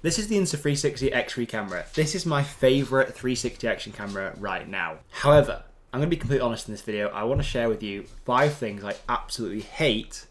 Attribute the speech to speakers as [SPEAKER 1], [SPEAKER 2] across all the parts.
[SPEAKER 1] This is the Insta360 X3 camera. This is my favorite 360 action camera right now. However, I'm going to be completely honest in this video. I want to share with you 5 things I absolutely hate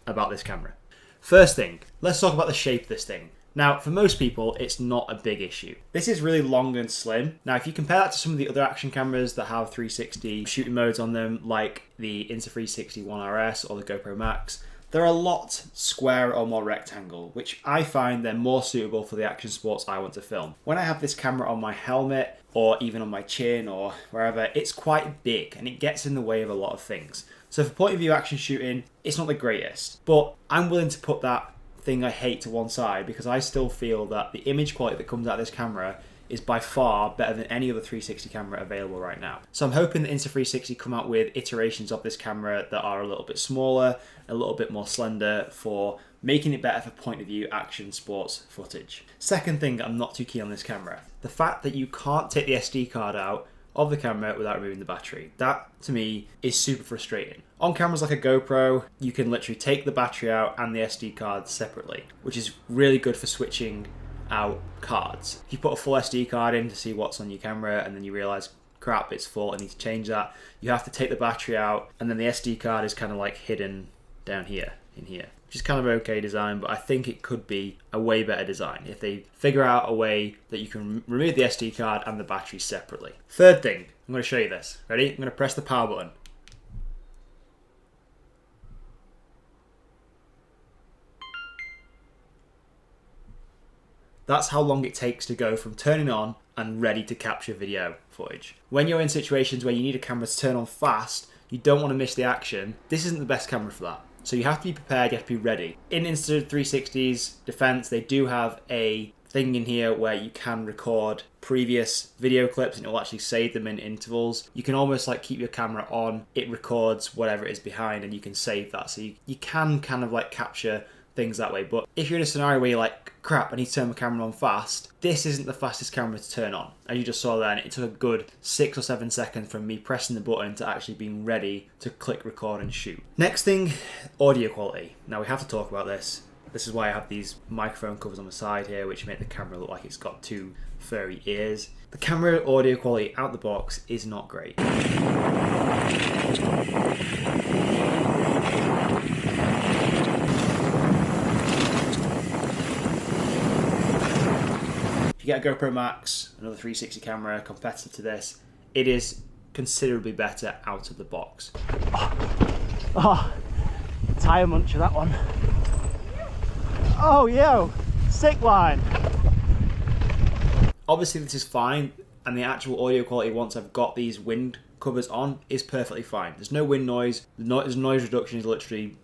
[SPEAKER 1] about this camera. First thing, let's talk about the shape of this thing. Now, for most people, it's not a big issue. This is really long and slim. Now, if you compare that to some of the other action cameras that have 360 shooting modes on them, like the Insta360 One RS or the GoPro Max, they're a lot square or more rectangle, which I find they're more suitable for the action sports I want to film. When I have this camera on my helmet or even on my chin or wherever, it's quite big and it gets in the way of a lot of things. So for point of view action shooting, it's not the greatest, but I'm willing to put that thing I hate to one side because I still feel that the image quality that comes out of this camera is by far better than any other 360 camera available right now. So I'm hoping that Insta360 come out with iterations of this camera that are a little bit smaller, a little bit more slender for making it better for point of view action sports footage. Second thing I'm not too keen on this camera, the fact that you can't take the SD card out of the camera without removing the battery. That to me is super frustrating. On cameras like a GoPro, you can literally take the battery out and the SD card separately, which is really good for switching out cards. If you put a full SD card in to see what's on your camera and then you realize, crap, it's full, I need to change that, you have to take the battery out and then the SD card is kind of like hidden down here, in here, which is kind of okay design, but I think it could be a way better design if they figure out a way that you can remove the SD card and the battery separately. Third thing, I'm going to show you this. Ready? I'm going to press the power button. That's how long it takes to go from turning on and ready to capture video footage. When you're in situations where you need a camera to turn on fast, you don't want to miss the action, this isn't the best camera for that. So you have to be prepared, you have to be ready. In Insta360's defense, they do have a thing in here where you can record previous video clips and it will actually save them in intervals. You can almost like keep your camera on, it records whatever is behind and you can save that. So you can kind of like capture things that way. But if you're in a scenario where you're like, crap, I need to turn my camera on fast, this isn't the fastest camera to turn on. As you just saw there, and it took a good 6 or 7 seconds from me pressing the button to actually being ready to click record and shoot. Next thing, audio quality. Now we have to talk about this. This is why I have these microphone covers on the side here, which make the camera look like it's got 2 furry ears. The camera audio quality out the box is not great. If you get a GoPro Max, another 360 camera, competitor to this, it is considerably better out of the box.
[SPEAKER 2] Oh, tire muncher that one. Oh, yo, sick line.
[SPEAKER 1] Obviously this is fine, and the actual audio quality once I've got these wind covers on is perfectly fine. There's no wind noise, there's noise reduction is literally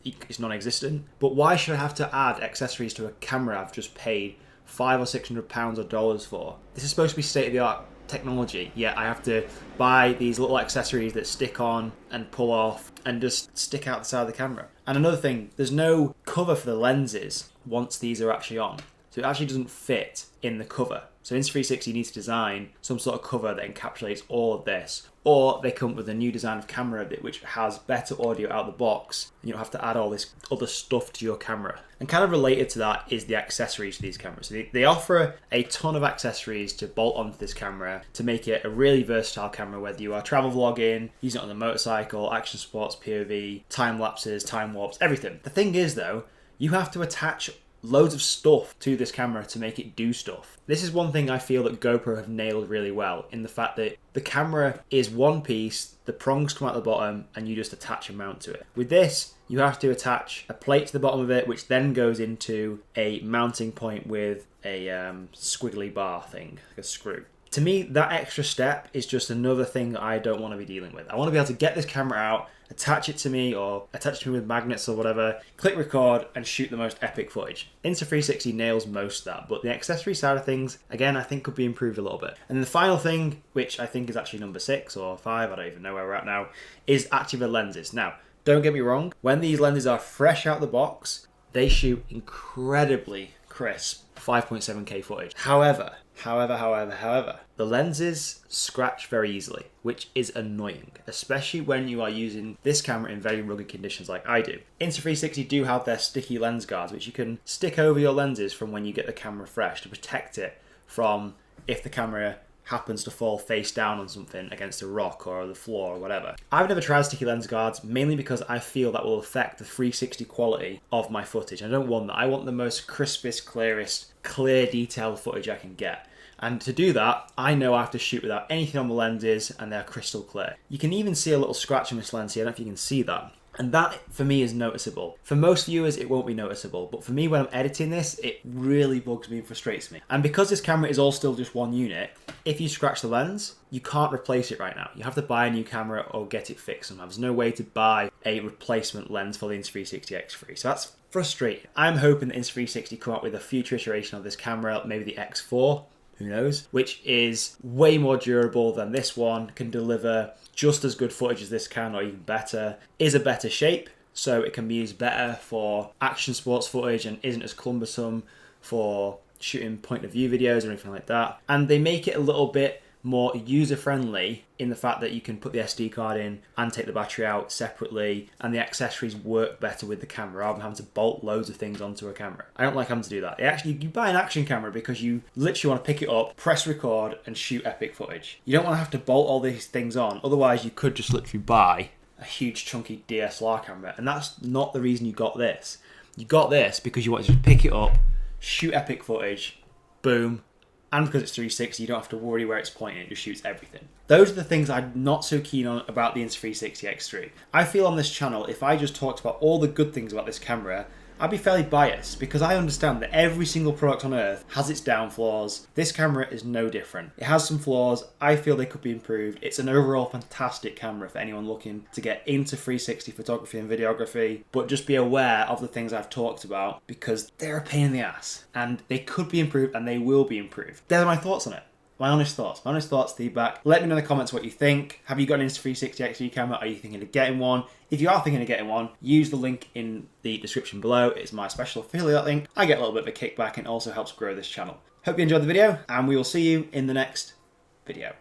[SPEAKER 1] it's non-existent. But why should I have to add accessories to a camera I've just paid $500 or $600 or dollars for? This is supposed to be state-of-the-art technology, yet I have to buy these little accessories that stick on and pull off and just stick out the side of the camera. And another thing, there's no cover for the lenses once these are actually on. So it actually doesn't fit in the cover. So Insta360 needs to design some sort of cover that encapsulates all of this. Or they come up with a new design of camera which has better audio out the box. And you don't have to add all this other stuff to your camera. And kind of related to that is the accessories to these cameras. So they offer a ton of accessories to bolt onto this camera to make it a really versatile camera, whether you are travel vlogging, using it on the motorcycle, action sports, POV, time lapses, time warps, everything. The thing is though, you have to attach loads of stuff to this camera to make it do stuff. This is one thing I feel that GoPro have nailed really well, in the fact that the camera is one piece, the prongs come out the bottom, and you just attach a mount to it. With this, you have to attach a plate to the bottom of it, which then goes into a mounting point with a squiggly bar thing, like a screw. To me, that extra step is just another thing that I don't want to be dealing with. I want to be able to get this camera out, attach it to me, or attach it to me with magnets or whatever, click record, and shoot the most epic footage. Insta360 nails most of that, but the accessory side of things, again, I think could be improved a little bit. And then the final thing, which I think is actually number 6 or 5, I don't even know where we're at now, is actually the lenses. Now, don't get me wrong, when these lenses are fresh out the box, they shoot incredibly crisp 5.7K footage. However, However, the lenses scratch very easily, which is annoying, especially when you are using this camera in very rugged conditions like I do. Insta360 do have their sticky lens guards, which you can stick over your lenses from when you get the camera fresh to protect it from if the camera happens to fall face down on something against a rock or the floor or whatever. I've never tried sticky lens guards, mainly because I feel that will affect the 360 quality of my footage. I don't want that. I want the most crispest, clearest, clear detailed footage I can get. And to do that, I know I have to shoot without anything on the lenses and they're crystal clear. You can even see a little scratch on this lens here. I don't know if you can see that. And that, for me, is noticeable. For most viewers, it won't be noticeable. But for me, when I'm editing this, it really bugs me and frustrates me. And because this camera is all still just one unit, if you scratch the lens, you can't replace it right now. You have to buy a new camera or get it fixed somehow. There's no way to buy a replacement lens for the Insta360 X3. So that's frustrating. I'm hoping that Insta360 come up with a future iteration of this camera, maybe the X4, who knows, which is way more durable than this one, can deliver just as good footage as this can or even better, is a better shape, so it can be used better for action sports footage and isn't as cumbersome for shooting point of view videos or anything like that. And they make it a little bit more user-friendly in the fact that you can put the SD card in and take the battery out separately, and the accessories work better with the camera rather than having to bolt loads of things onto a camera. I don't like having to do that. You buy an action camera because you literally want to pick it up, press record and shoot epic footage. You don't want to have to bolt all these things on, otherwise you could just literally buy a huge chunky DSLR camera, and that's not the reason you got this. You got this because you want to just pick it up, shoot epic footage, boom, and because it's 360, you don't have to worry where it's pointing, it just shoots everything. Those are the things I'm not so keen on about the Insta360 X3. I feel on this channel, if I just talked about all the good things about this camera, I'd be fairly biased because I understand that every single product on earth has its downfalls. This camera is no different. It has some flaws. I feel they could be improved. It's an overall fantastic camera for anyone looking to get into 360 photography and videography, but just be aware of the things I've talked about because they're a pain in the ass and they could be improved and they will be improved. They're my thoughts on it. My honest thoughts, feedback. Let me know in the comments what you think. Have you got an Insta360 X3 camera? Are you thinking of getting one? If you are thinking of getting one, use the link in the description below. It's my special affiliate link. I get a little bit of a kickback and it also helps grow this channel. Hope you enjoyed the video and we will see you in the next video.